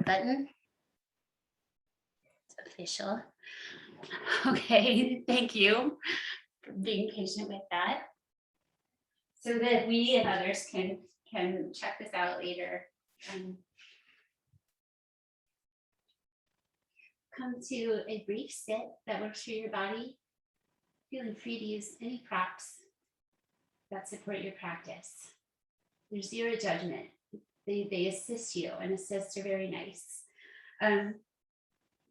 button. It's official. Okay, thank you for being patient with that, so that we and others can check this out later. Come to a brief sit that works for your body. Feeling free to use any props that support your practice. There's zero judgment. They assist you, and assists are very nice.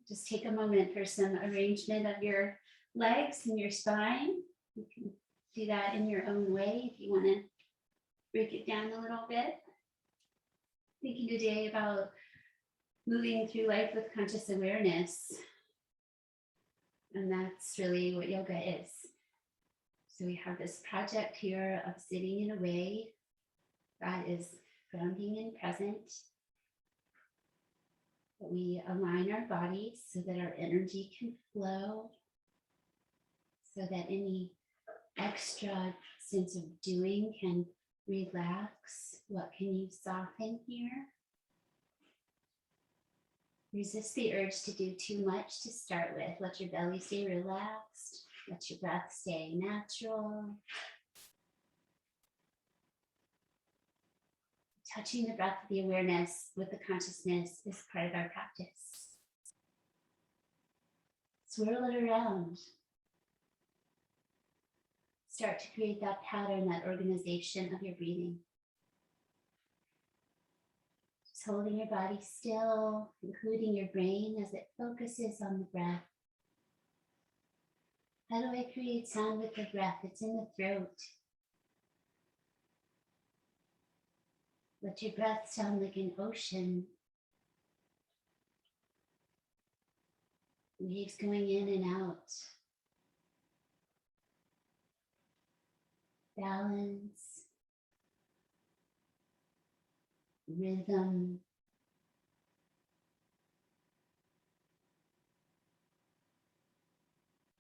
Just take a moment for some arrangement of your legs and your spine. You can do that in your own way if you want to break it down a little bit. Thinking today about moving through life with conscious awareness. And that's really what yoga is. So we have this project here of sitting in a way that is grounding and present. That we align our bodies so that our energy can flow, so that any extra sense of doing can relax. What can you soften here? Resist the urge to do too much to start with. Let your belly stay relaxed. Let your breath stay natural. Touching the breath with the awareness, with the consciousness, is part of our practice. Swirl it around. Start to create that pattern, that organization of your breathing. Just holding your body still, including your brain as it focuses on the breath. How do I create sound with the breath? It's in the throat. Let your breath sound like an ocean. Waves going in and out. Balance. Rhythm.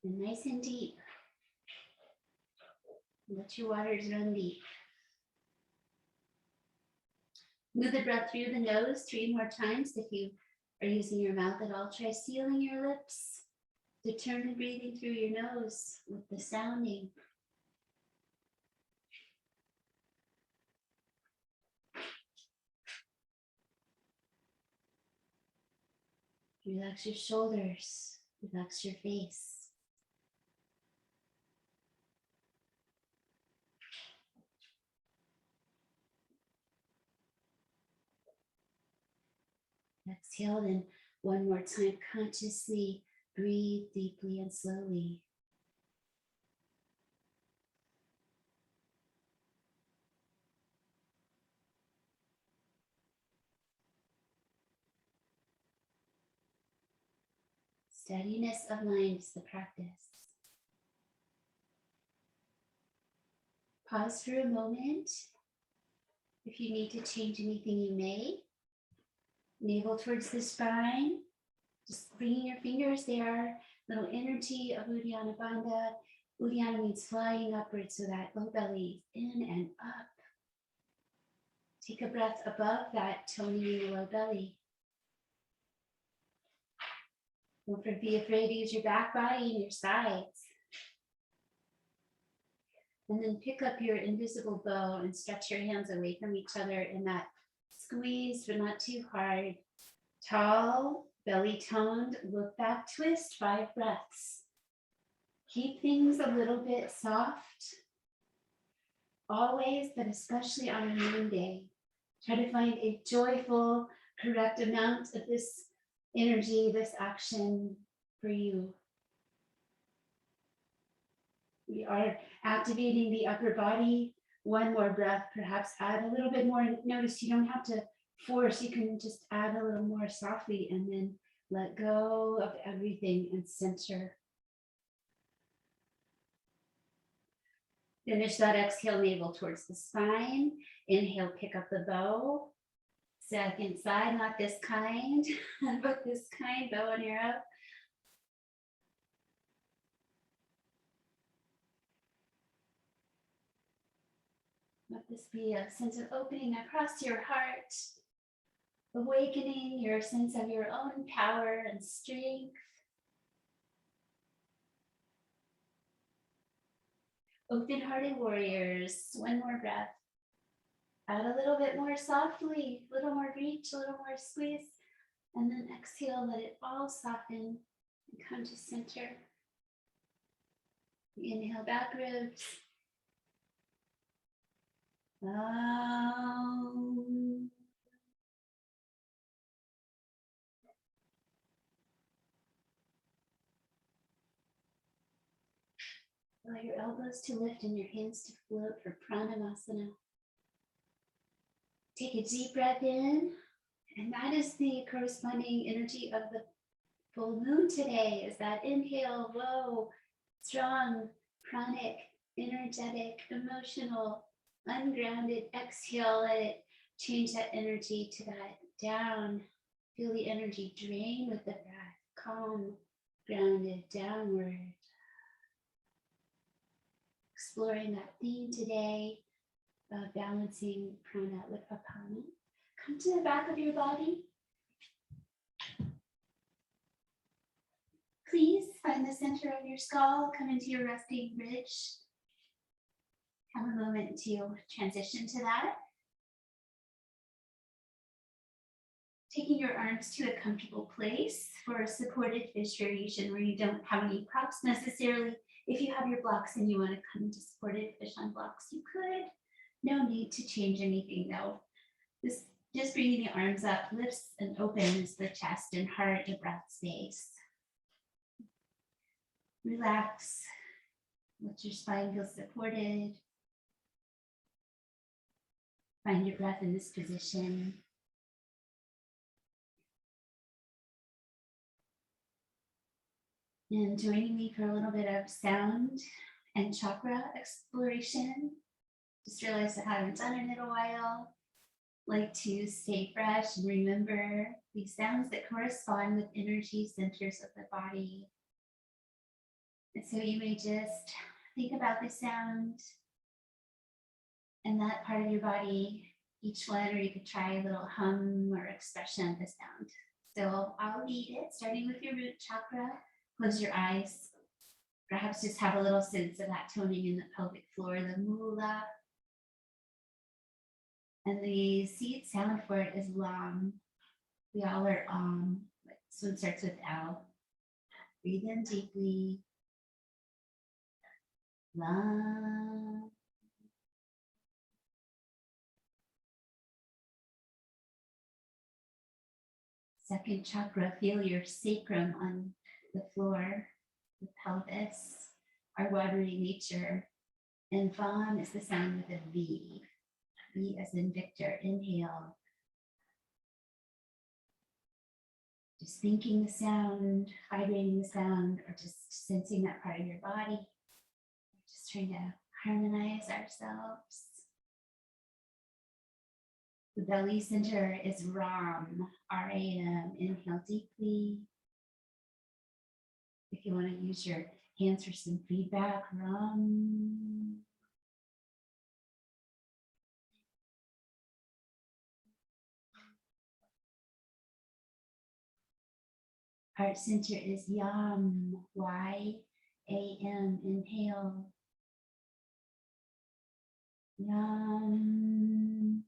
And nice and deep. Let your waters run deep. Move the breath through the nose 3 more times. If you are using your mouth at all, try sealing your lips. Determine breathing through your nose with the sounding. Relax your shoulders. Relax your face. Exhale, and one more time, consciously breathe deeply and slowly. Steadiness of mind is the practice. Pause for a moment. If you need to change anything, you may. Navel towards the spine. Just bringing your fingers there. Little energy of Uddiyana Bandha. Uddiyana means flying upwards, so that low belly in and up. Take a breath above that, toning the low belly. Don't be afraid to use your back body and your sides. And then pick up your invisible bow and stretch your hands away from each other in that squeeze, but not too hard. Tall, belly toned, look back, twist, 5 breaths. Keep things a little bit soft. Always, but especially on a moon day. Try to find a joyful, correct amount of this energy, this action for you. We are activating the upper body. One more breath, perhaps add a little bit more. Notice you don't have to force, you can just add a little more softly and then let go of everything and center. Finish that exhale, navel towards the spine. Inhale, pick up the bow. Second side, not this kind, but this kind, bow and arrow. Let this be a sense of opening across your heart. awakening your sense of your own power and strength. Open-hearted warriors, one more breath. Out a little bit more softly, a little more reach, a little more squeeze. And then exhale, let it all soften and come to center. Inhale back ribs. Allow your elbows to lift and your hands to float for pranayama. Take a deep breath in, and that is the corresponding energy of the full moon today. Is that inhale, whoa, strong, pranic, energetic, emotional, ungrounded. Exhale, let it change that energy to that down. Feel the energy drain with the breath. Calm, grounded, downward. Exploring that theme today of balancing prana with apana. Come to the back of your body. Please find the center of your skull. Come into your resting bridge. Have a moment to transition to that. Taking your arms to a comfortable place for a supported fish variation where you don't have any props necessarily. If you have your blocks and you want to come to supported fish on blocks, you could. No need to change anything though. Just bringing the arms up lifts and opens the chest and heart to breath space. Relax. Let your spine feel supported. Find your breath in this position. And joining me for a little bit of sound and chakra exploration. Just realized I haven't done it in a while. Like to stay fresh and remember these sounds that correspond with energy centers of the body. And so you may just think about the sound and that part of your body, each one, or you could try a little hum or expression of the sound. So I'll lead it, starting with your root chakra. Close your eyes. Perhaps just have a little sense of that toning in the pelvic floor, the mula. And the seed sound for it is lam. We all are this one starts with L. Breathe in deeply. Lam. Second chakra, feel your sacrum on the floor, the pelvis, our watery nature. And Vam is the sound with a V. V as in Victor. Inhale. Just thinking the sound, vibrating the sound, or just sensing that part of your body. Just trying to harmonize ourselves. The belly center is Ram, R-A-M. Inhale deeply. If you want to use your hands for some feedback, Ram. Heart center is Yam, Y-A-M. Inhale. Yam.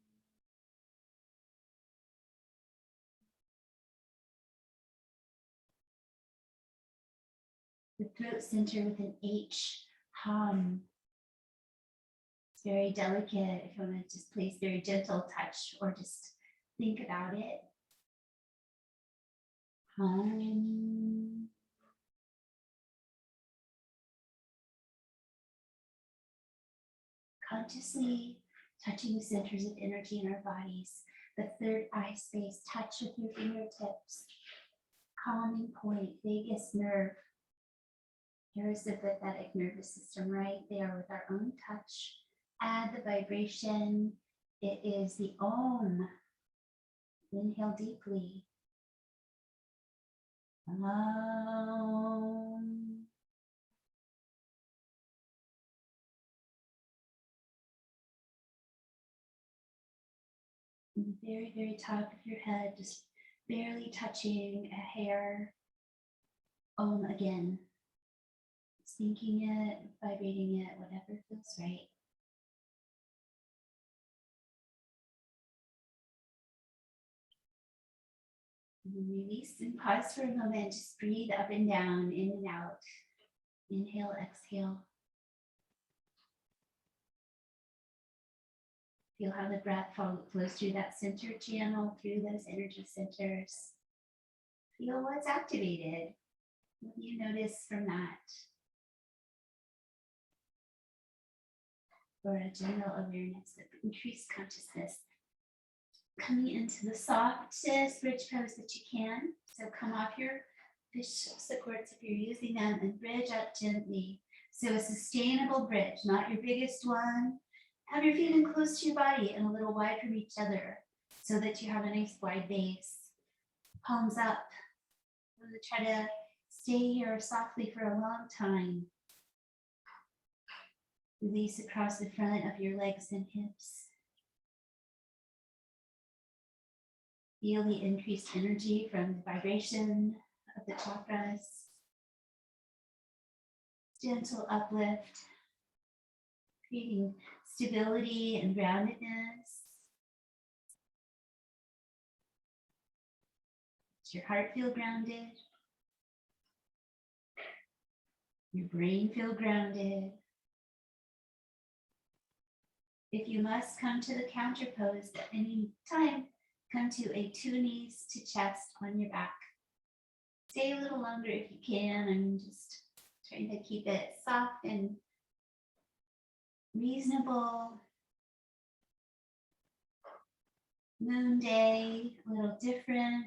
The throat center with an H, Ham. It's very delicate. If you want to just place very gentle touch or just think about it. Ham. Consciously touching the centers of energy in our bodies. The third eye space, touch with your fingertips. Calming point, vagus nerve. Here's the pathetic nervous system right there with our own touch. Add the vibration. It is the Om. Inhale deeply. Om. In the very, very top of your head, just barely touching a hair. Om again. Thinking it, vibrating it, whatever feels right. And release and pause for a moment. Just breathe up and down, in and out. Inhale, exhale. Feel how the breath flows through that center channel, through those energy centers. Feel what's activated. What do you notice from that? Or a general awareness of increased consciousness. Coming into the softest bridge pose that you can. So come off your fish supports if you're using them and bridge up gently. So a sustainable bridge, not your biggest one. Have your feet in close to your body and a little wide from each other so that you have a nice wide base. Palms up. I'm going to try to stay here softly for a long time. Release across the front of your legs and hips. Feel the increased energy from the vibration of the chakras. Gentle uplift, creating stability and groundedness. Does your heart feel grounded? Your brain feel grounded? If you must come to the counter pose at any time, come to a 2 knees to chest on your back. Stay a little longer if you can. I'm just trying to keep it soft and reasonable. Moon day, a little different.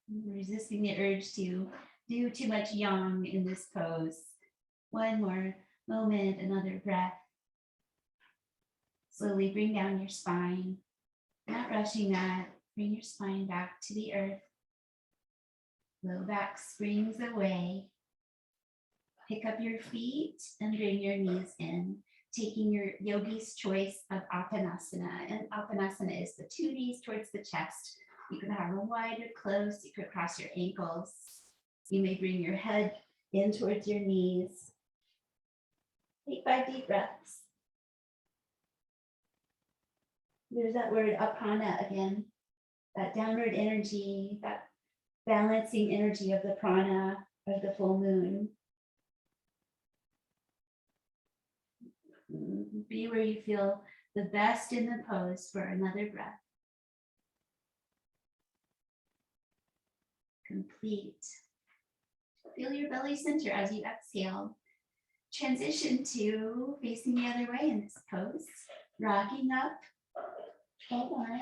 I'm resisting the urge to do too much yang in this pose. One more moment, another breath. Slowly bring down your spine. Not rushing that. Bring your spine back to the earth. Low back springs away. Pick up your feet and bring your knees in, taking your yogi's choice of apanasana. And apanasana is the 2 knees towards the chest. You can have them wide or close. You could cross your ankles. You may bring your head in towards your knees. Take 5 deep breaths. There's that word apana again, that downward energy, that balancing energy of the prana of the full moon. Be where you feel the best in the pose for another breath. Complete. Feel your belly center as you exhale. Transition to facing the other way in this pose. Rocking up. Hold on.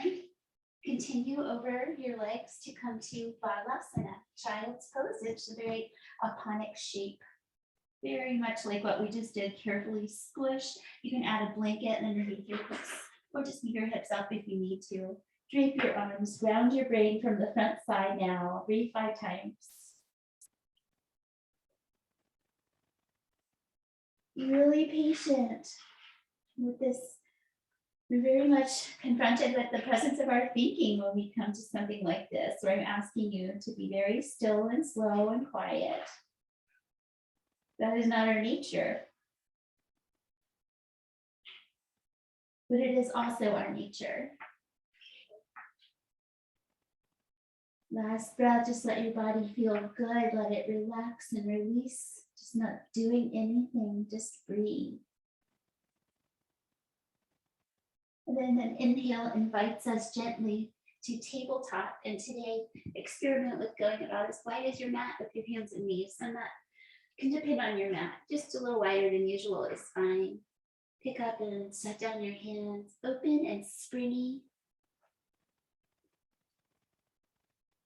Continue over your legs to come to Botanasana, child's pose. It's a very aponic shape. Very much like what we just did, carefully squish. You can add a blanket underneath your hips or just move your hips up if you need to. Drape your arms, round your brain from the front side now. Breathe 5 times. Be really patient with this. We're very much confronted with the presence of our thinking when we come to something like this, where I'm asking you to be very still and slow and quiet. That is not our nature. But it is also our nature. Last breath, just let your body feel good. Let it relax and release. Just not doing anything, just breathe. And then an inhale invites us gently to tabletop. And today, experiment with going about as wide as your mat with your hands and knees. And that can depend on your mat. Just a little wider than usual is fine. Pick up and set down your hands, open and springy.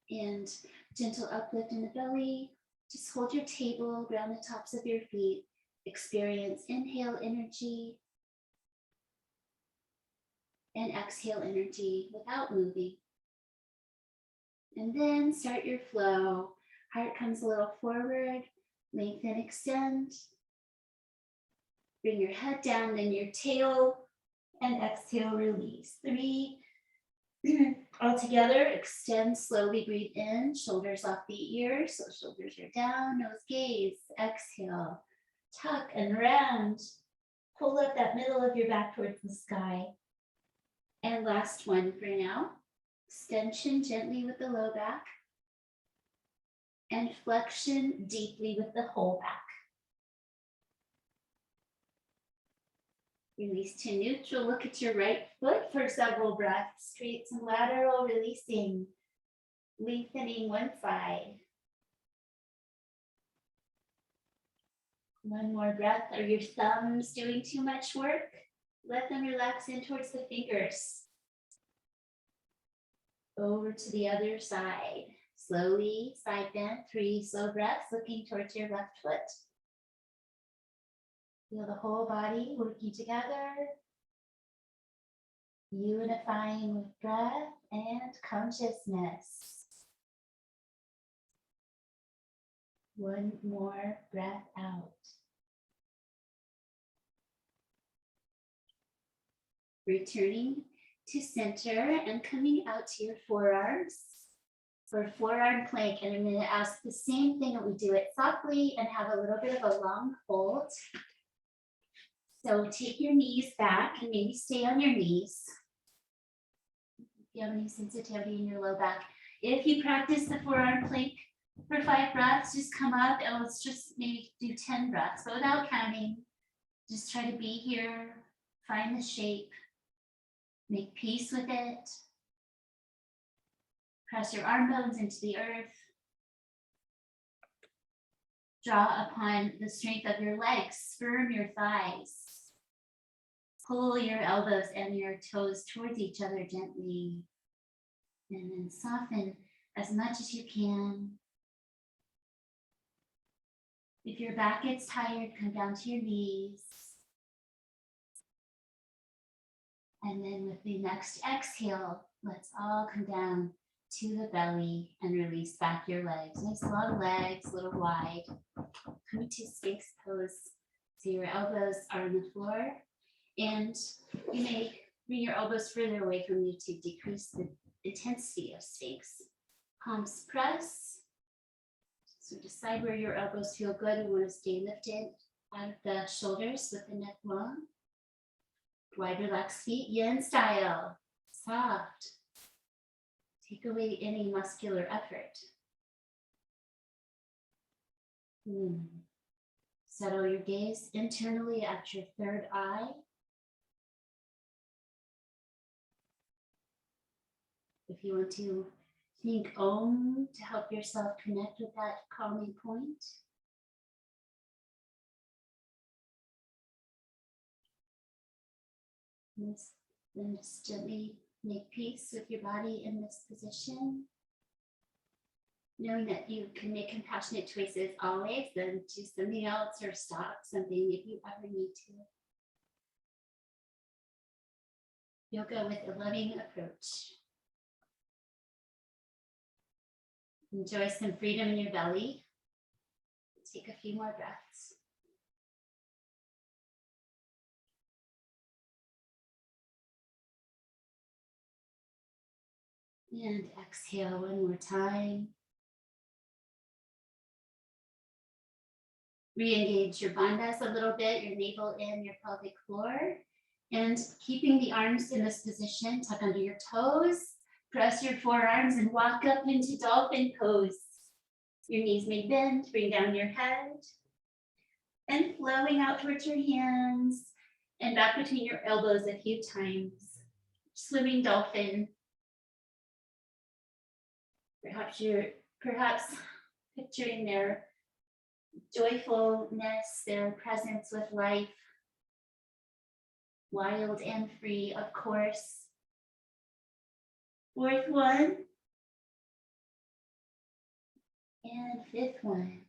And gentle uplift in the belly. Just hold your table, ground the tops of your feet. Experience inhale energy. And exhale energy without moving. And then start your flow. Heart comes a little forward, lengthen, extend. Bring your head down, then your tail And exhale, release. 3. All together, extend, slowly breathe in, shoulders off the ears, so shoulders are down, nose gaze. Exhale, tuck and round. Pull up that middle of your back towards the sky. And last one for now. Extension gently with the low back. And flexion deeply with the whole back. Release to neutral. Look at your right foot for several breaths. Create some lateral releasing. Lengthening one side. One more breath. Are your thumbs doing too much work? Let them relax in towards the fingers. Over to the other side. Slowly, side bend. 3 slow breaths, looking towards your left foot. Feel the whole body working together. Unifying with breath and consciousness. One more breath out. Returning to center and coming out to your forearms for forearm plank. And I'm going to ask the same thing, and we do it softly and have a little bit of a long hold. So take your knees back and maybe stay on your knees. If you have any sensitivity in your low back. If you practice the forearm plank for 5 breaths, just come up and let's just maybe do 10 breaths. But without counting, just try to be here, find the shape, make peace with it. Press your arm bones into the earth. Draw upon the strength of your legs, firm your thighs. Pull your elbows and your toes towards each other gently. And then soften as much as you can. If your back gets tired, come down to your knees. And then with the next exhale, let's all come down to the belly and release back your legs. Nice long legs, a little wide. Come to Sphinx pose. So your elbows are on the floor. And you may bring your elbows further away from you to decrease the intensity of Sphinx. Palms press. So decide where your elbows feel good. We want to stay lifted out of the shoulders with the neck long. Wide relaxed feet, yin style. Soft. Take away any muscular effort. Settle your gaze internally at your third eye. If you want to think Om to help yourself connect with that calming point. Then just gently make peace with your body in this position. Knowing that you can make compassionate choices always, then do something else or stop something if you ever need to. Yoga with a loving approach. Enjoy some freedom in your belly. Take a few more breaths. And exhale one more time. Re-engage your bandhas a little bit, your navel in your pelvic floor. And keeping the arms in this position, tuck under your toes, press your forearms and walk up into Dolphin Pose. Your knees may bend, bring down your head. And flowing out towards your hands and back between your elbows a few times. Swimming dolphin. Perhaps you're picturing their joyfulness, their presence with life, wild and free, of course. 4th one. And 5th one.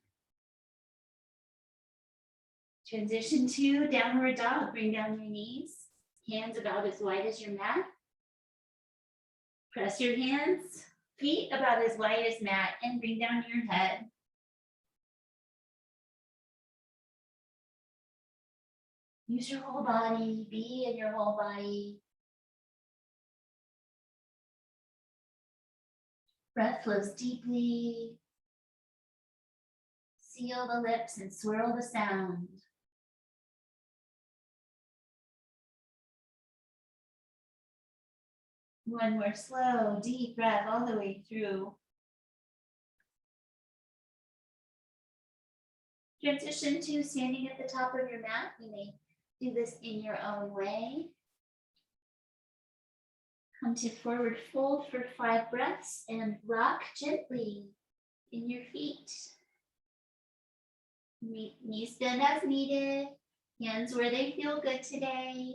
Transition to downward dog. Bring down your knees, hands about as wide as your mat. Press your hands, feet about as wide as mat, and bring down your head. Use your whole body, be in your whole body. Breath flows deeply. Seal the lips and swirl the sound. One more slow, deep breath all the way through. Transition to standing at the top of your mat. You may do this in your own way. Come to forward fold for 5 breaths and rock gently in your feet. Knees bend as needed. Hands where they feel good today.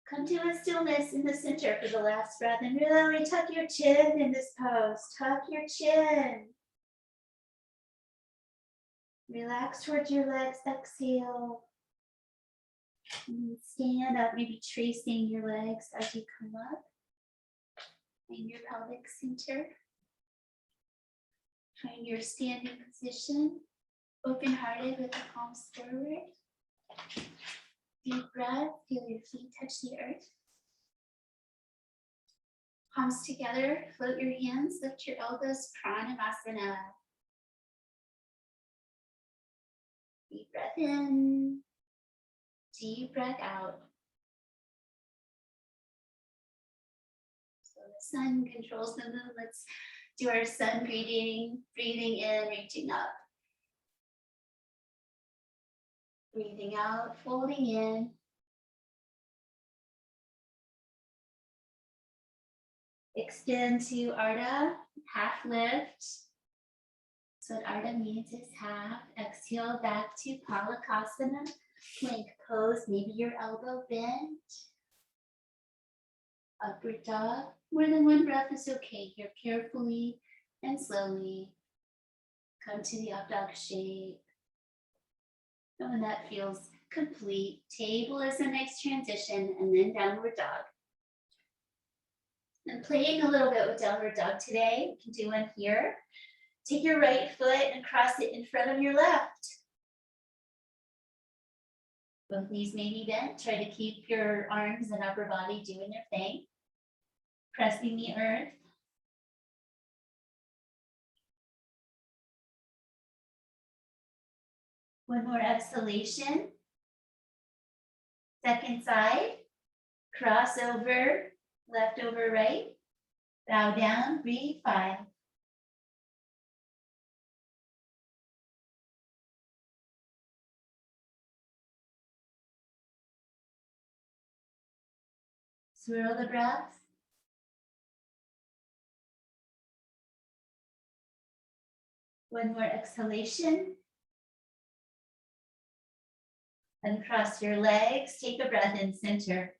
Come to a stillness in the center for the last breath and really tuck your chin in this pose. Tuck your chin. Relax towards your legs, exhale. And stand up, maybe tracing your legs as you come up. Find your pelvic center. Find your standing position. Open-hearted with the palms forward. Deep breath, feel your feet touch the earth. Palms together, float your hands, lift your elbows, pranavasana. Deep breath in, deep breath out. So the sun controls the moon. Let's do our sun breathing, breathing in, reaching up. Breathing out, folding in. Extend to Ardha, half lift. So what Ardha means is half. Exhale back to Palakasana, plank pose. Maybe your elbow bent. Upward dog. More than one breath is okay. Here carefully and slowly. Come to the up dog shape. And when that feels complete, table is a nice transition, and then downward dog. I'm playing a little bit with downward dog today. You can do one here. Take your right foot and cross it in front of your left. Both knees may be bent. Try to keep your arms and upper body doing their thing. Pressing the earth. One more exhalation. Second side. Cross over, left over right. Bow down, breathe 5. Swirl the breath. One more exhalation. Uncross your legs, take a breath in center.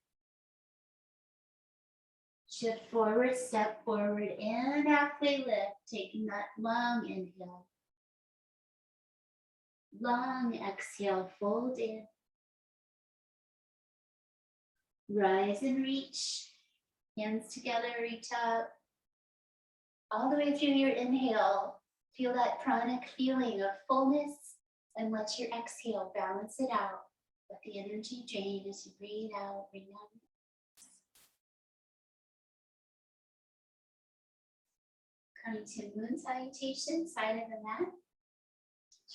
Shift forward, step forward, and halfway lift, taking that long inhale. Long exhale, fold in. Rise and reach. Hands together, reach up. All the way through your inhale, feel that pranic feeling of fullness, and let your exhale balance it out. Let the energy drain as you breathe out, bring down. Coming to moon salutation, side of the mat.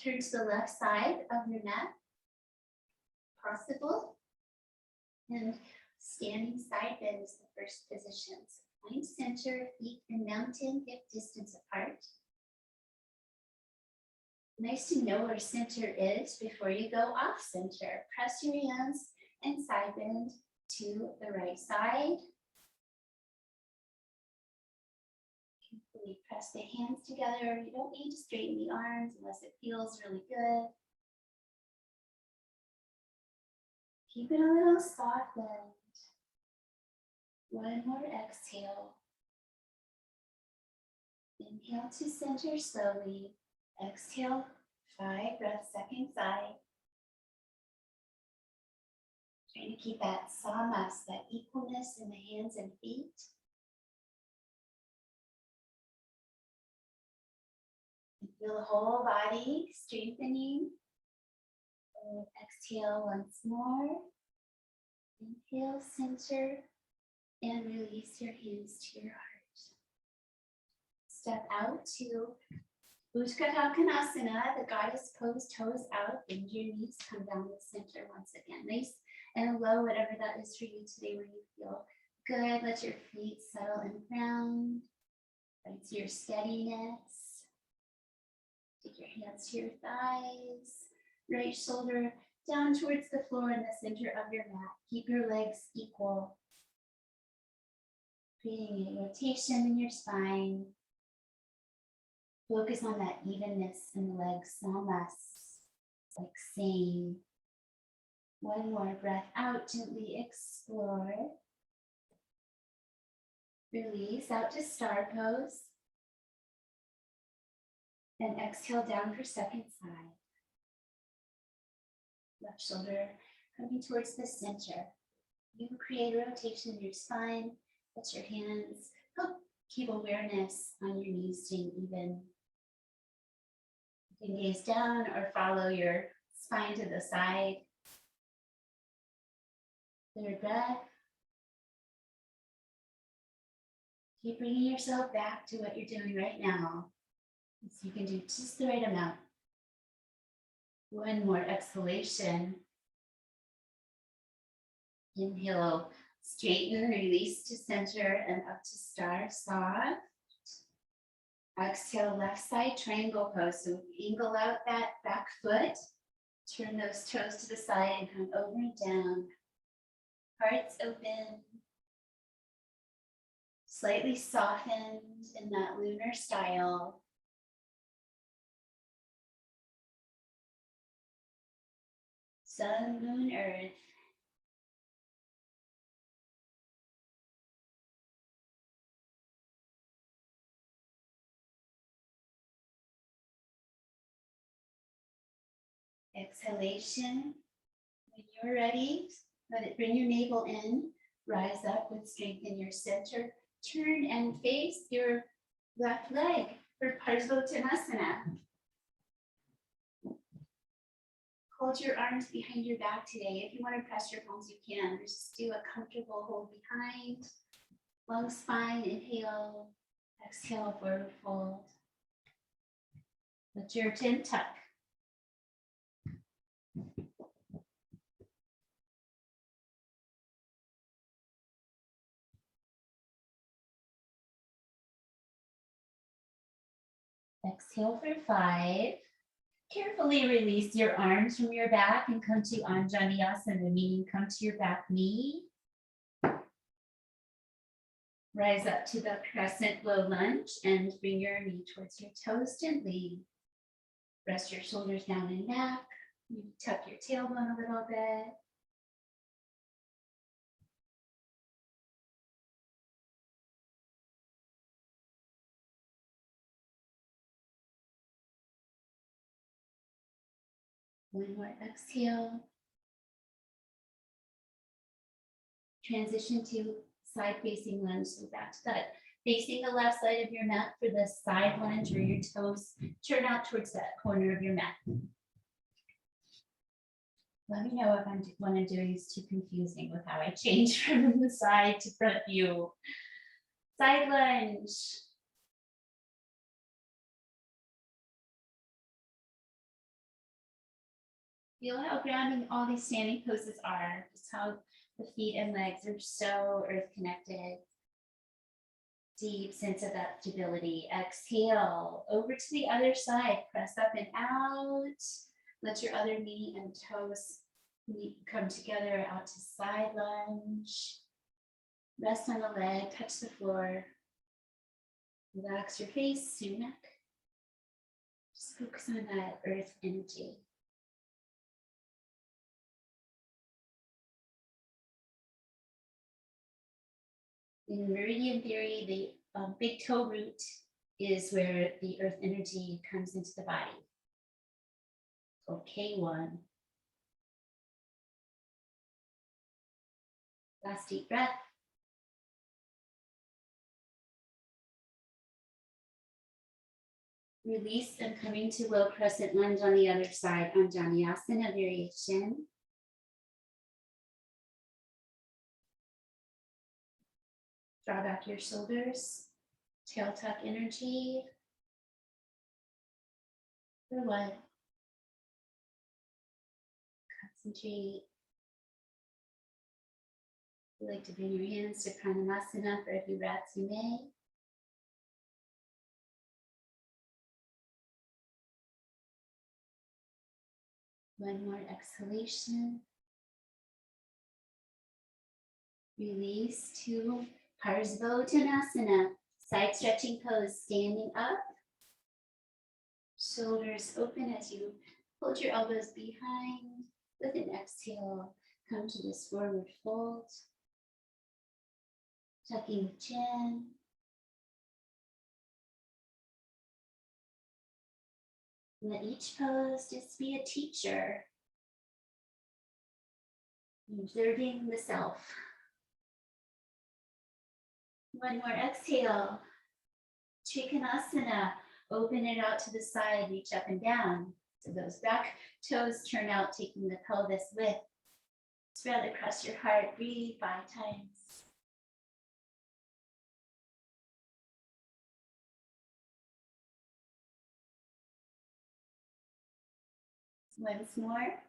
Turn to the left side of your mat, possible. And standing side bend is the first position. So find center, feet and mountain hip distance apart. Nice to know where center is before you go off center. Press your hands and side bend to the right side. Carefully press the hands together. You don't need to straighten the arms unless it feels really good. Keep it a little soft bend. One more exhale. Inhale to center slowly. Exhale, 5 breaths, second side. Trying to keep that samas, that equalness in the hands and feet. Feel the whole body strengthening. Exhale once more. Inhale, center, and release your hands to your heart. Step out to Botanasana, the goddess pose, toes out, bend your knees, come down the center once again. Nice and low, whatever that is for you today, where you feel good. Let your feet settle and ground. Find your steadiness. Take your hands to your thighs. Right shoulder down towards the floor in the center of your mat. Keep your legs equal. Creating a rotation in your spine. Focus on that evenness in the legs, sound less like same. One more breath out, gently explore. Release out to star pose. And exhale down for second side. Left shoulder coming towards the center. You create a rotation in your spine. Let your hands help keep awareness on your knees staying even. You can gaze down or follow your spine to the side. Third breath. Keep bringing yourself back to what you're doing right now. So you can do just the right amount. One more exhalation. Inhale, straighten, release to center and up to star, soft. Exhale, left side triangle pose. So angle out that back foot. Turn those toes to the side and come over and down. Hearts open. Slightly softened in that lunar style. Sun, moon, earth. Exhalation. When you're ready, let it bring your navel in. Rise up with strength in your center. Turn and face your left leg for Botanasana. Hold your arms behind your back today. If you want to press your palms, you can. Just do a comfortable hold behind. Long spine, inhale. Exhale, forward fold. Let your chin tuck. Exhale for 5. Carefully release your arms from your back and come to Anjaneyasana, meaning come to your back knee. Rise up to the crescent low lunge and bring your knee towards your toes gently. Rest your shoulders down and neck. Maybe tuck your tailbone a little bit. One more exhale. Transition to side facing lunge. So back to that. Facing the left side of your mat for the side lunge where your toes turn out towards that corner of your mat. Let me know if what I'm doing is too confusing with how I change from the side to front view. Side lunge. Feel how grounding all these standing poses are. Just how the feet and legs are so earth connected. Deep sense of that stability. Exhale over to the other side. Press up and out. Let your other knee and toes come together out to side lunge. Rest on the leg, touch the floor. Relax your face, your neck. Just focus on that earth energy. In meridian theory, the big toe root is where the earth energy comes into the body. So K1. Last deep breath. Release and coming to low crescent lunge on the other side on Botanasana variation. Draw back your shoulders, tail tuck energy. For what? Concentrate. If you like to bring your hands to Botanasana for a few breaths, you may. One more exhalation. Release to Botanasana, side stretching pose, standing up. Shoulders open as you hold your elbows behind. With an exhale, come to this forward fold. Tucking the chin. Let each pose just be a teacher. Observing the self. One more exhale. Trikonasana. Open it out to the side, reach up and down. So those back toes turn out, taking the pelvis with. Spread across your heart. Breathe 5 times. Once more.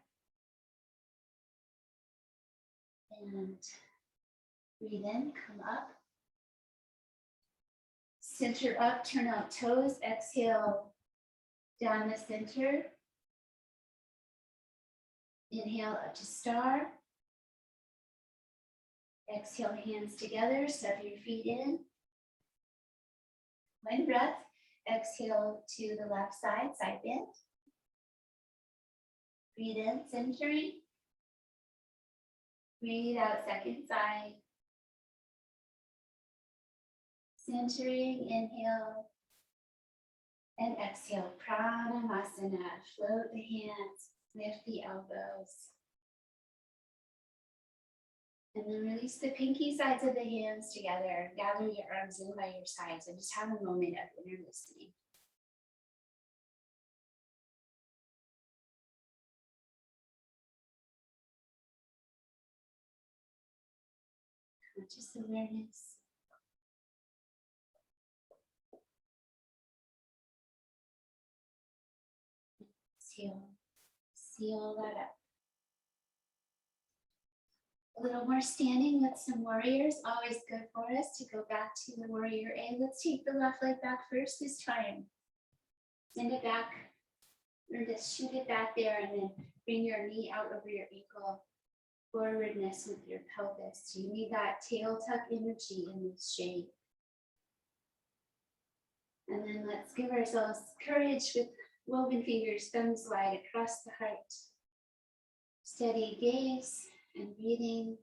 And breathe in, come up. Center up, turn out toes. Exhale down the center. Inhale up to star. Exhale, hands together, step your feet in. One breath. Exhale to the left side, side bend. Breathe in, centering. Breathe out, second side. Centering, inhale. And exhale, Pranayama. Float the hands, lift the elbows. And then release the pinky sides of the hands together. Gather your arms in by your sides and just have a moment of inner listening. Conscious awareness. Seal that up. A little more standing with some warriors. Always good for us to go back to the warrior A. Let's take the left leg back first this time. Send it back, or just shoot it back there, and then bring your knee out over your ankle. Forwardness with your pelvis. You need that tail tuck energy in this shape. And then let's give ourselves courage with woven fingers, thumbs wide across the heart. Steady gaze and breathing.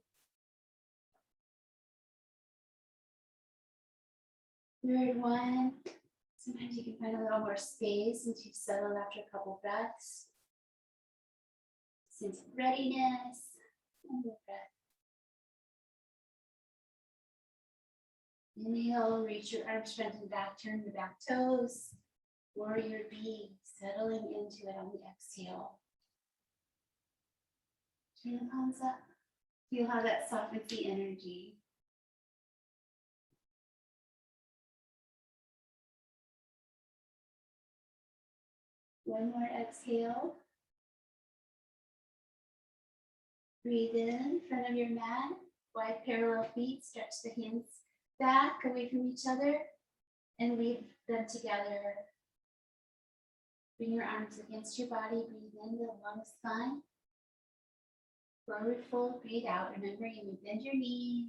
Third one. Sometimes you can find a little more space once you've settled after a couple breaths. Sense of readiness. And the breath. Inhale, reach your arms front and back, turn the back toes. Warrior B, settling into it on the exhale. Turn the palms up. Feel how that softens the energy. One more exhale. Breathe in front of your mat. Wide parallel feet. Stretch the hands back away from each other and leave them together. Bring your arms against your body. Breathe in the long spine. Forward fold, breathe out. Remember, you may bend your knees.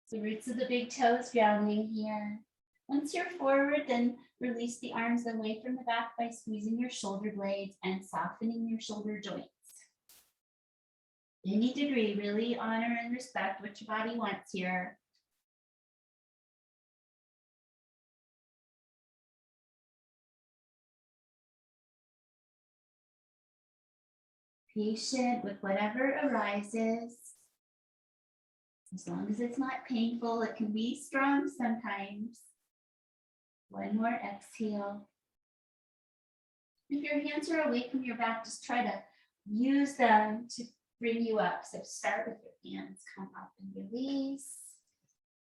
The roots of the big toes grounding here. Once you're forward, then release the arms away from the back by squeezing your shoulder blades and softening your shoulder joints. Any degree, really honor and respect what your body wants here. Patient with whatever arises. As long as it's not painful, it can be strong sometimes. One more exhale. If your hands are away from your back, just try to use them to bring you up. So start with your hands, come up and release.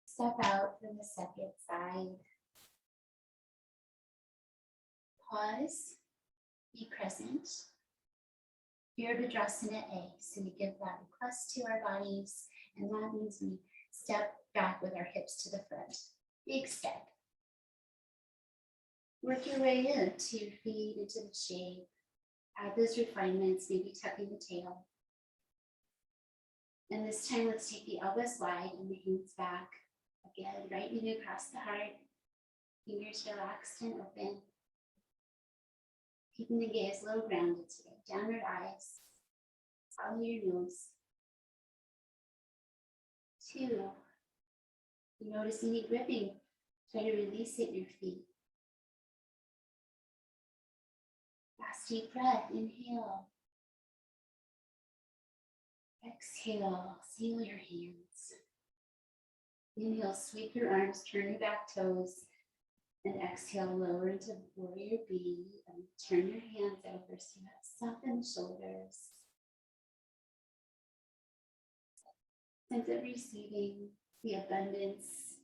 Step out from the second side. Pause, be present. Here, Botanasana A. So we give that request to our bodies, and that means we step back with our hips to the front. Big step. Work your way into your feet, into the shape. Add those refinements, maybe tucking the tail. And this time, let's take the elbows wide and the hands back. Again, right knee across the heart. Fingers relaxed and open. Keeping the gaze a little grounded today. Downward eyes. Follow your nose. 2. You notice any gripping. Try to release it in your feet. Last deep breath. Inhale. Exhale. Seal your hands. Inhale, sweep your arms, turn your back toes. And exhale, lower into warrior B. And turn your hands over so that soften the shoulders. Sense of receiving the abundance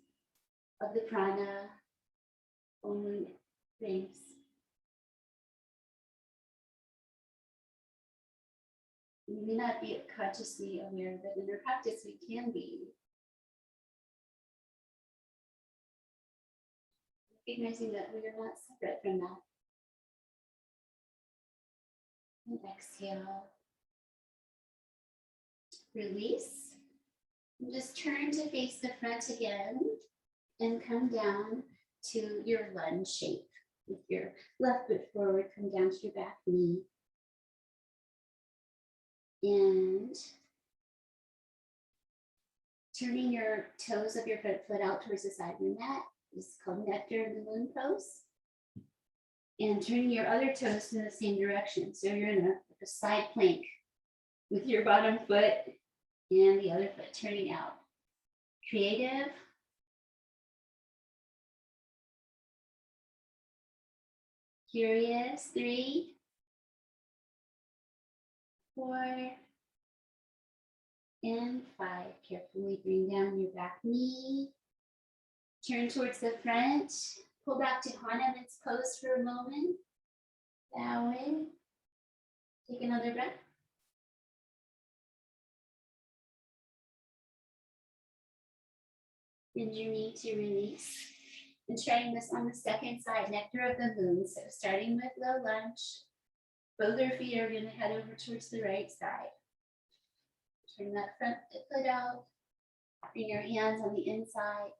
of the prana only brings. We may not be consciously aware of it. In our practice, we can be. Recognizing that we are not separate from that. And exhale. Release. And just turn to face the front again and come down to your lunge shape. With your left foot forward, come down to your back knee. And turning your toes of your front foot out towards the side of your mat. This is called Nectar in the Lunge Pose. And turning your other toes in the same direction. So you're in a side plank with your bottom foot and the other foot turning out. Creative. Curious. 3, 4, and 5. Carefully bring down your back knee. Turn towards the front. Pull back to harmonize pose for a moment. Bowing. Take another breath. Bend your knee to release. And trying this on the second side, Nectar of the Moon. So starting with low lunge. Both our feet are going to head over towards the right side. Turn that front foot out. Bring your hands on the inside.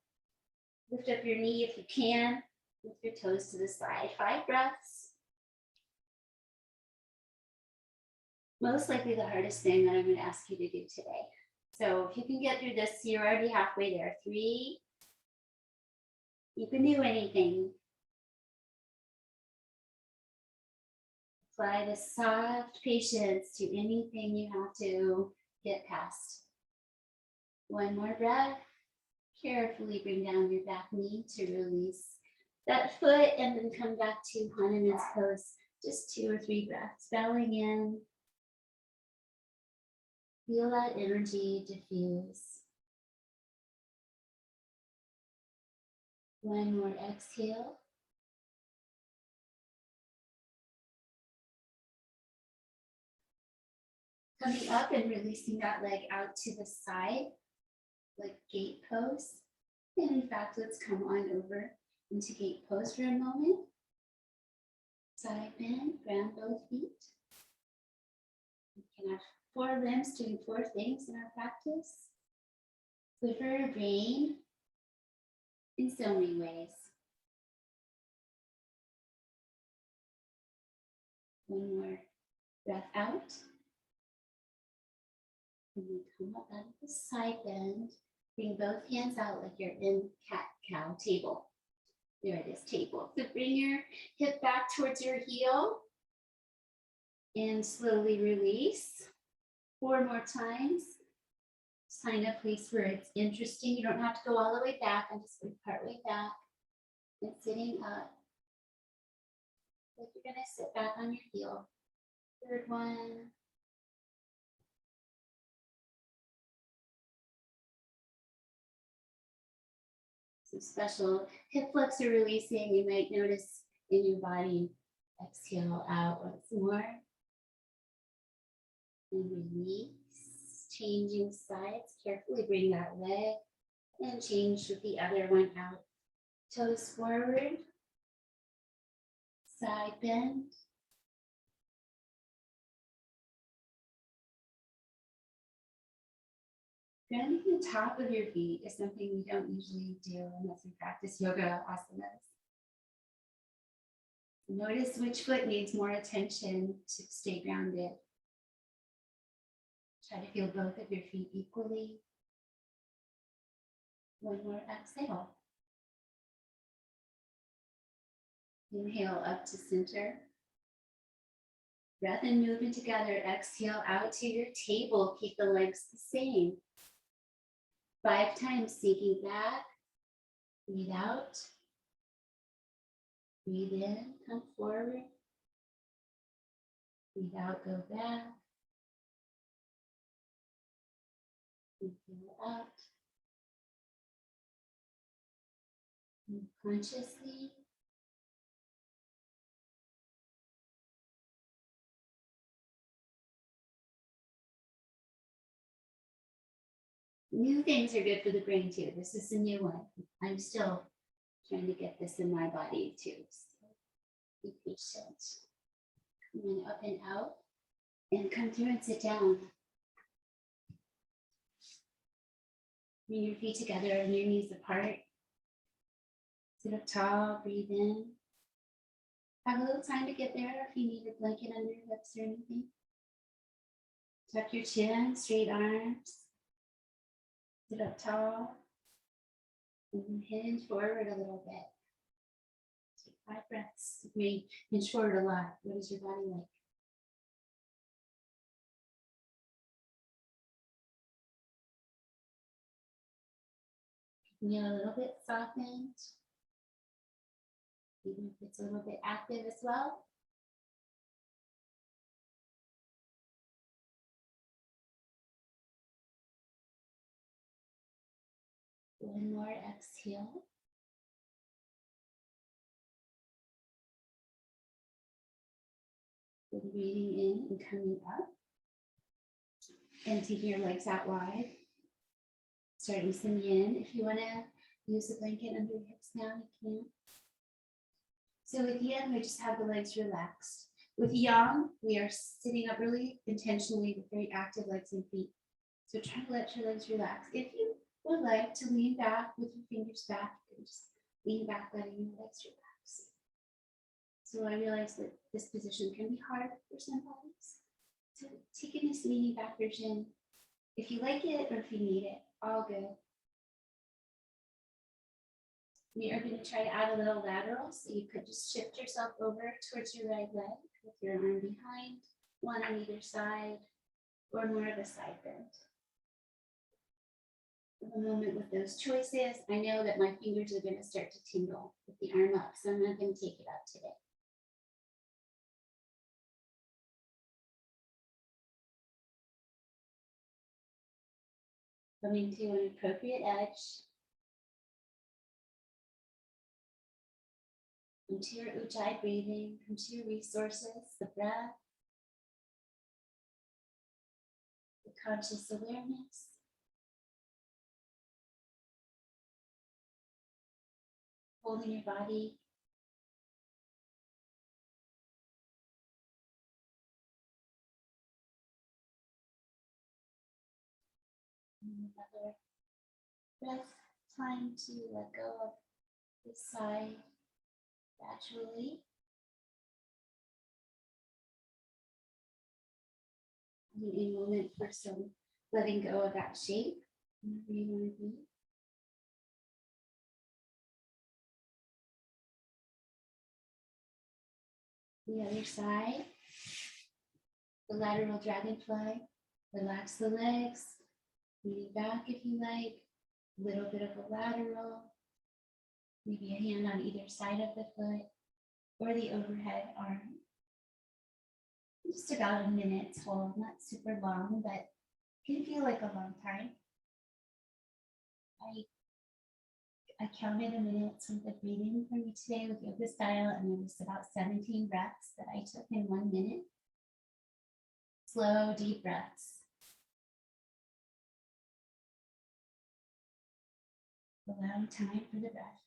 Lift up your knee if you can. Lift your toes to the side. 5 breaths. Most likely the hardest thing that I'm going to ask you to do today. So if you can get through this, you're already halfway there. 3. You can do anything. Apply the soft patience to anything you have to get past. 1 more breath. Carefully bring down your back knee to release that foot and then come back to harmonize pose. Just 2 or 3 breaths. Bowing in. Feel that energy diffuse. 1 more exhale. Coming up and releasing that leg out to the side, like gate pose. And in fact, let's come on over into gate pose for a moment. Side bend, ground both feet. We can have 4 limbs doing 4 things in our practice. Quiver, brain, in so many ways. 1 more breath out. And then come up out of the side bend. Bring both hands out like you're in cat-cow table. There it is, table. So bring your hip back towards your heel. And slowly release. 4 more times. Find a place where it's interesting. You don't have to go all the way back. I'm just going part way back. And sitting up. Like you're gonna sit back on your heel. Third one. Some special hip flexor releasing you might notice in your body. Exhale out once more. And release. Changing sides. Carefully bring that leg and change with the other one out. Toes forward. Side bend. Grounding the top of your feet is something we don't usually do unless we practice yoga asanas. Notice which foot needs more attention to stay grounded. Try to feel both of your feet equally. One more exhale. Inhale up to center. Breath and movement together. Exhale out to your table. Keep the legs the same. 5 times, sinking back. Breathe out. Breathe in, come forward. Breathe out, go back. Inhale out. Move consciously. New things are good for the brain too. This is a new one. I'm still trying to get this in my body too. So be patient. Come in up and out. And come through and sit down. Bring your feet together and your knees apart. Sit up tall, breathe in. Have a little time to get there if you need a blanket under your hips or anything. Tuck your chin, straight arms. Sit up tall. And hinge forward a little bit. Take 5 breaths. You may hinge forward a lot. What is your body like? Feel a little bit softened. Even if it's a little bit active as well. One more exhale. Good breathing in and coming up. And taking your legs out wide. Start listening in. If you want to use the blanket under your hips now, you can. So with yin, we just have the legs relaxed. With yang, we are sitting up really intentionally with very active legs and feet. So try to let your legs relax. If you would like to lean back with your fingers back, you can just lean back, letting your legs relax. So I realize that this position can be hard for some bodies. So take a nice leaning back version. If you like it or if you need it, all good. We are going to try to add a little lateral, so you could just shift yourself over towards your right leg with your arm behind, one on either side, or more of a side bend. For the moment with those choices, I know that my fingers are going to start to tingle with the arm up, so I'm not going to take it up today. Coming to an appropriate edge. Come to your ujjayi breathing, come to your resources, the breath, the conscious awareness. Holding your body. Another breath, time to let go of this side gradually. A moment for some letting go of that shape, wherever you want to be. The other side, the lateral dragonfly. Relax the legs, lean back if you like, a little bit of a lateral. Maybe a hand on either side of the foot or the overhead arm. Just about a minute hold, not super long, but can feel like a long time. I counted a minute's worth of breathing for you today with yoga style, and there was about 17 breaths that I took in 1 minute. Slow, deep breaths. Allowing time for the breath.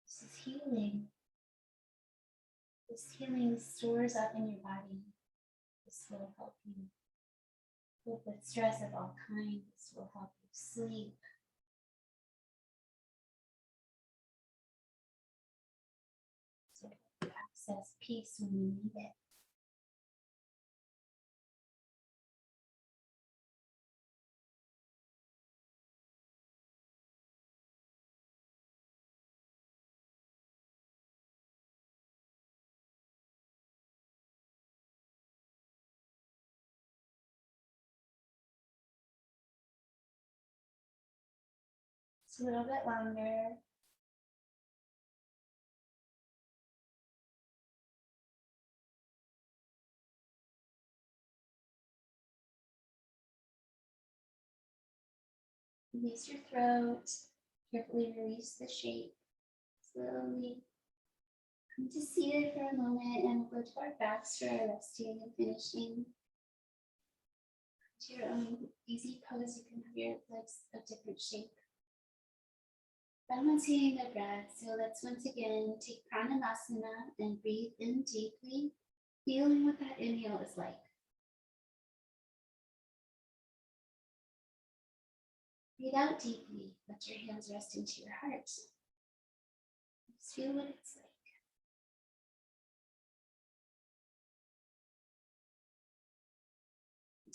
This is healing. This healing stores up in your body. This will help you cope with stress of all kinds. This will help you sleep. So you access peace when you need it. It's a little bit longer. Release your throat. Carefully release the shape. Slowly come to seated for a moment, and we'll go to our backs for our resting and finishing. To your own easy pose, you can have your legs of different shape. Balancing the breath. So let's once again take pranasana and breathe in deeply, feeling what that inhale is like. Breathe out deeply. Let your hands rest into your heart. Just feel what it's like.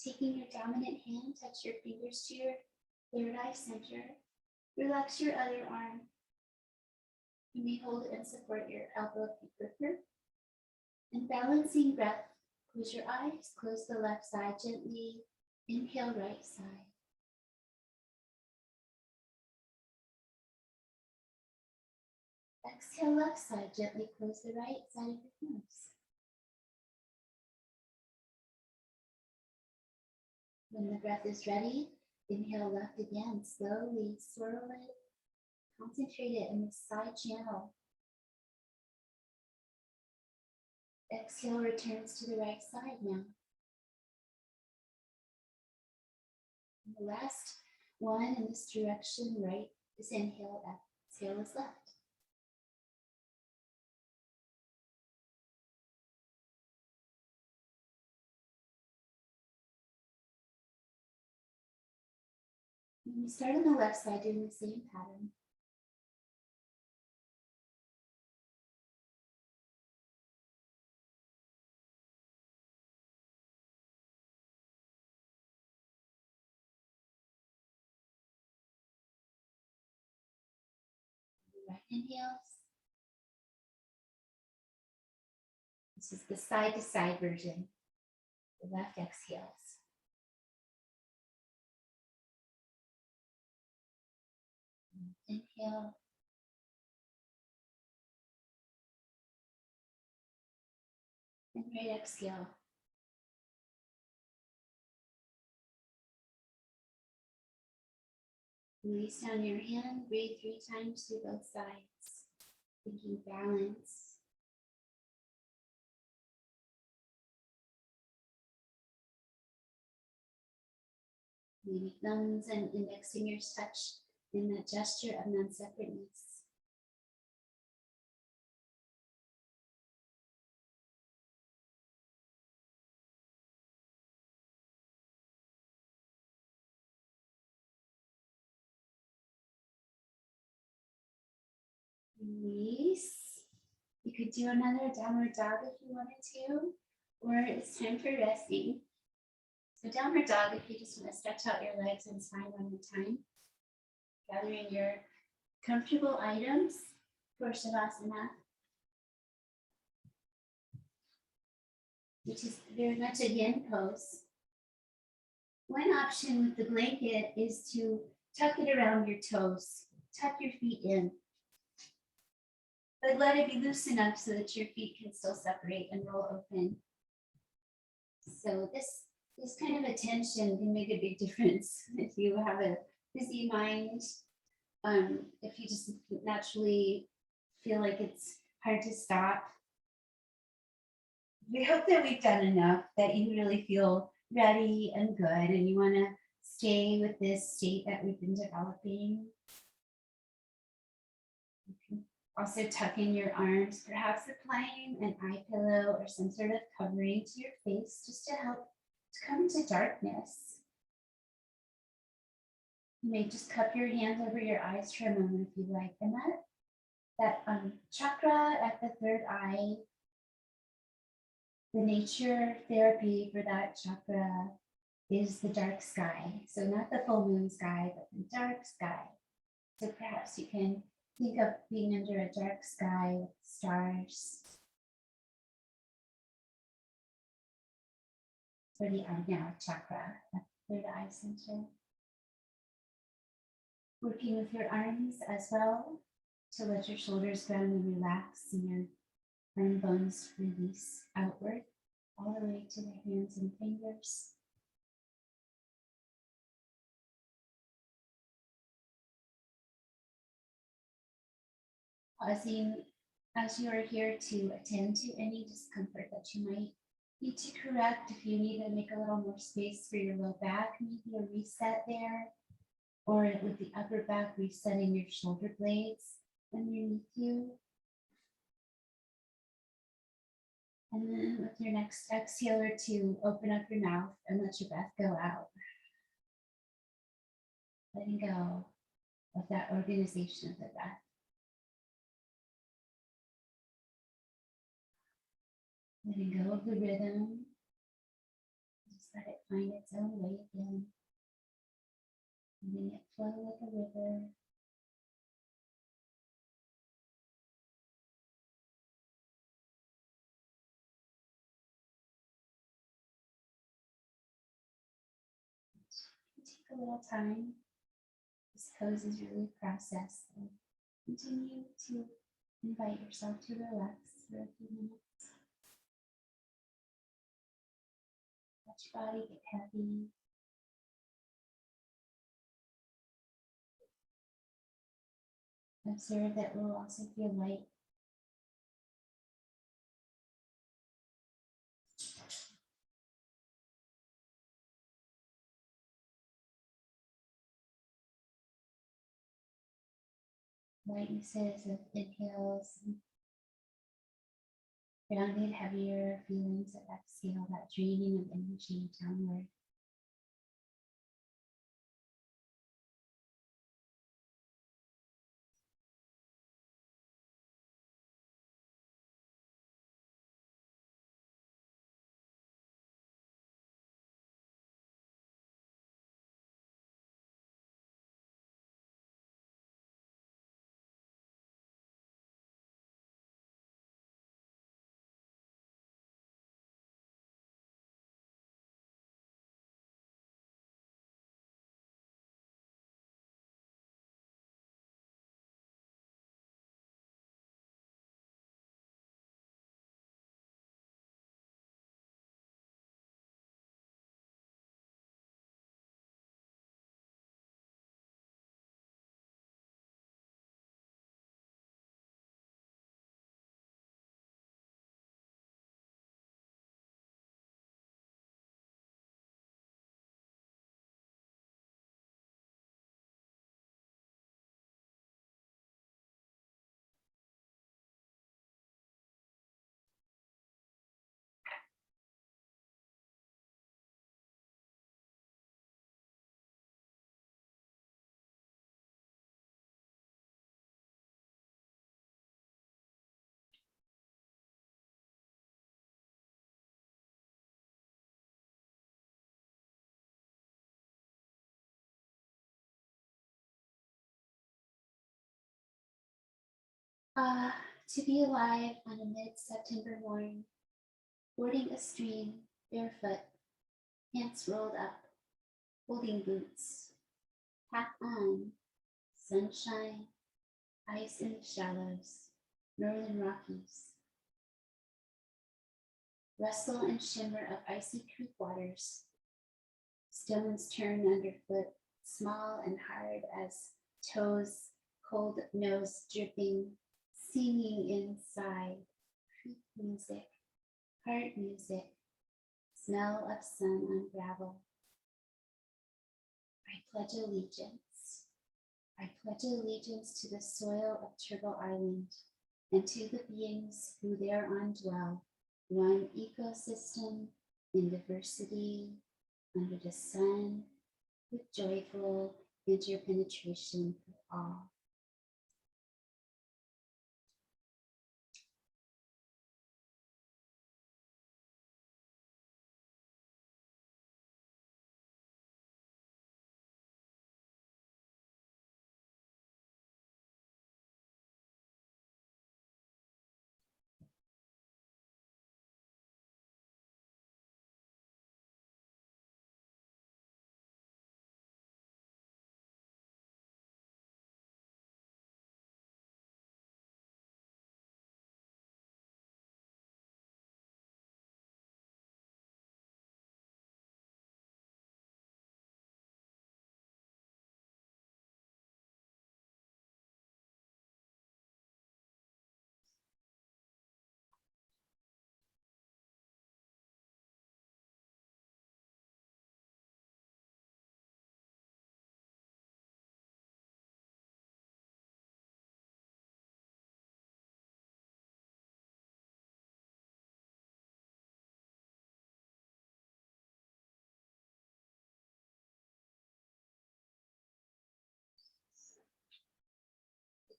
Taking your dominant hand, touch your fingers to your third eye center. Relax your other arm. You may hold and support your elbow if you prefer. And balancing breath, close your eyes, close the left side gently. Inhale, right side. Exhale, left side, gently close the right side of your nose. When the breath is ready, inhale left again, slowly swirl it, concentrate it in the side channel. Exhale returns to the right side now. And the last one in this direction, right, is inhale, exhale is left. And we start on the left side doing the same pattern. Right inhales. This is the side to side version. The left exhales. Inhale. And right exhale. Release down your hand, breathe 3 times through both sides, thinking balance. Maybe thumbs and index fingers touch in that gesture of non-separateness. Release. You could do another downward dog if you wanted to, or it's time for resting. So downward dog, if you just want to stretch out your legs and spine one more time. Gathering your comfortable items for savasana, which is very much a yin pose. One option with the blanket is to tuck it around your toes, tuck your feet in, but let it be loose enough so that your feet can still separate and roll open. So this kind of attention can make a big difference if you have a busy mind. If you just naturally feel like it's hard to stop. We hope that we've done enough, that you really feel ready and good, and you want to stay with this state that we've been developing. You can also tuck in your arms, perhaps applying an eye pillow or some sort of covering to your face just to help to come into darkness. You may just cup your hands over your eyes for a moment if you like. And that chakra at the third eye, the nature therapy for that chakra is the dark sky. So not the full moon sky, but the dark sky. So perhaps you can think of being under a dark sky with stars. For the Ajna chakra, at the third eye center. Working with your arms as well to let your shoulders ground and relax and your arm bones release outward all the way to the hands and fingers. Pausing as you are here to attend to any discomfort that you might need to correct. If you need to make a little more space for your low back, maybe a reset there, or with the upper back, resetting your shoulder blades underneath you. And then with your next exhale or two, open up your mouth and let your breath go out. Letting go of that organization of the breath. Letting go of the rhythm. Just let it find its own way again. Letting it flow like a river. Take a little time. This pose is really a process. So continue to invite yourself to relax for a few minutes. Let your body get heavy. Observe that we'll also feel light. Lightnesses of inhales, and grounded, heavier feelings of exhale, that draining of energy downward. To be alive on a mid-September morning, boarding a stream, barefoot, pants rolled up, holding boots, hat on, sunshine, ice in the shallows, northern Rockies, rustle and shimmer of icy creek waters, stones turn underfoot, small and hard as toes, cold nose dripping, singing inside, creek music, heart music, smell of sun on gravel. I pledge allegiance. I pledge allegiance to the soil of Turtle Island and to the beings who thereon dwell, one ecosystem in diversity under the sun, with joyful interpenetration for all.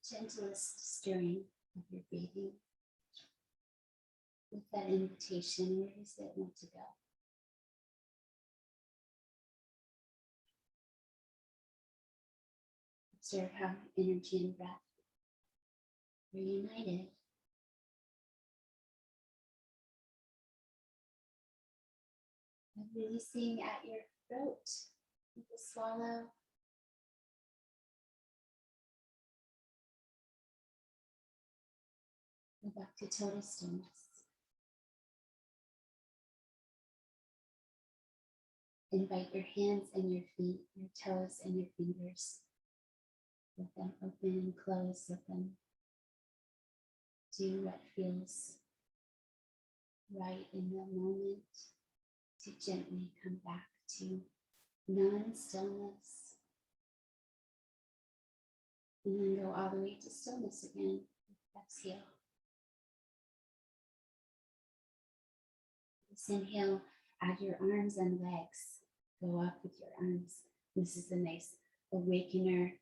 The gentlest stirring of your breathing with that invitation, where does it want to go? Observe how energy and breath are united. And releasing at your throat with a swallow. Go back to total stillness. Invite your hands and your feet, your toes and your fingers. Let them open and close. Let them do what feels right in the moment to gently come back to non-stillness. And then go all the way to stillness again. Exhale. Let's inhale, add your arms and legs. Go up with your arms. This is a nice awakener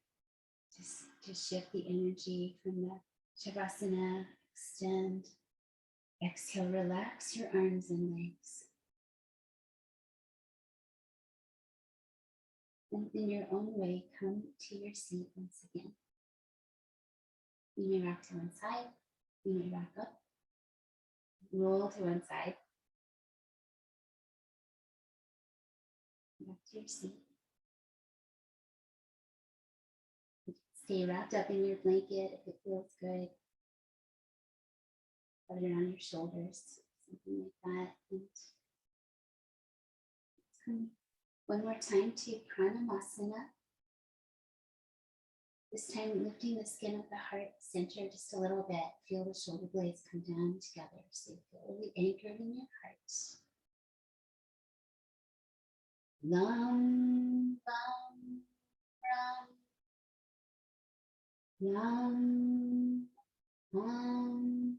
to shift the energy from the savasana. Extend. Exhale, relax your arms and legs. And in your own way, come to your seat once again. You may rock to one side. You may rock up. Roll to one side. Back to your seat. Stay wrapped up in your blanket if it feels good. Put it on your shoulders, something like that. And come one more time to Botanasana. This time lifting the skin of the heart center just a little bit. Feel the shoulder blades come down together so you feel really anchored in your heart. Lam, bam, ram. Lam, bam,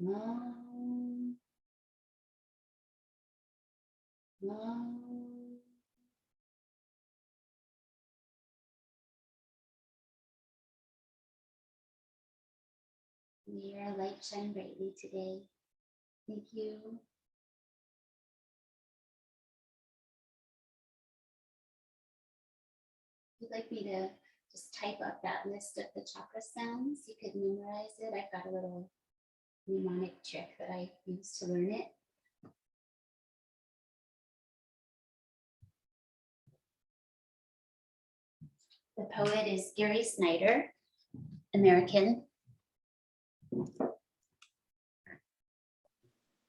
ram. Lam. May your light shine brightly today. Thank you. If you'd like me to just type up that list of the chakra sounds, you could memorize it. I've got a little mnemonic trick that I use to learn it. The poet is Gary Snyder, American.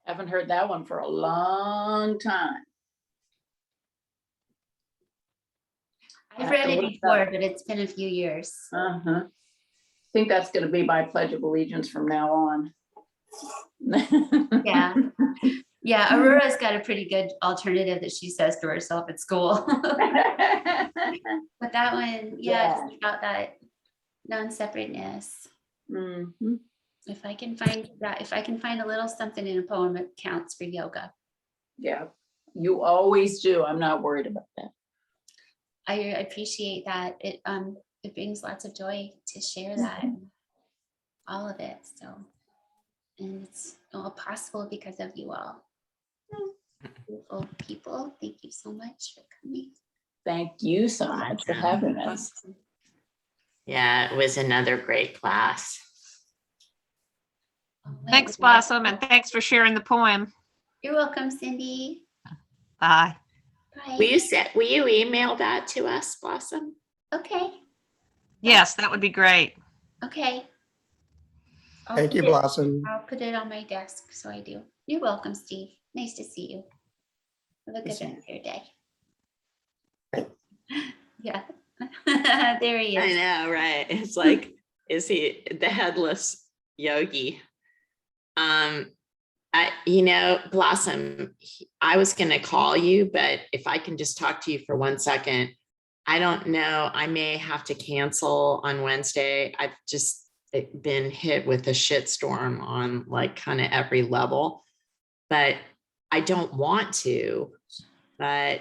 Haven't heard that one for a long time. I've read it before, but it's been a few years. I think that's going to be my Pledge of Allegiance from now on. Yeah. Yeah, Aurora's got a pretty good alternative that she says to herself at school. But that one, yeah, it's about that non-separateness. Mhm. If I can find that, if I can find a little something in a poem, it counts for yoga. Yeah, you always do. I'm not worried about that. I appreciate that. It brings lots of joy to share that, all of it. So, and it's all possible because of you all. Beautiful people. Thank you so much for coming. Thank you so much for having us. Yeah, it was another great class. Thanks, Blossom, and thanks for sharing the poem. You're welcome, Cindy. Bye. Bye. Will you email that to us, Blossom? Okay. Yes, that would be great. Okay. Thank you, Blossom. I'll put it on my desk, so I do. You're welcome, Steve. Nice to see you. Have a good rest of your day. Yeah. There he I is. know, right? It's like, is he the headless yogi? Blossom, I was going to call you, but if I can just talk to you for 1 second, I don't know. I may have to cancel on Wednesday. I've just been hit with a shitstorm on like kind of every level, but I don't want to, but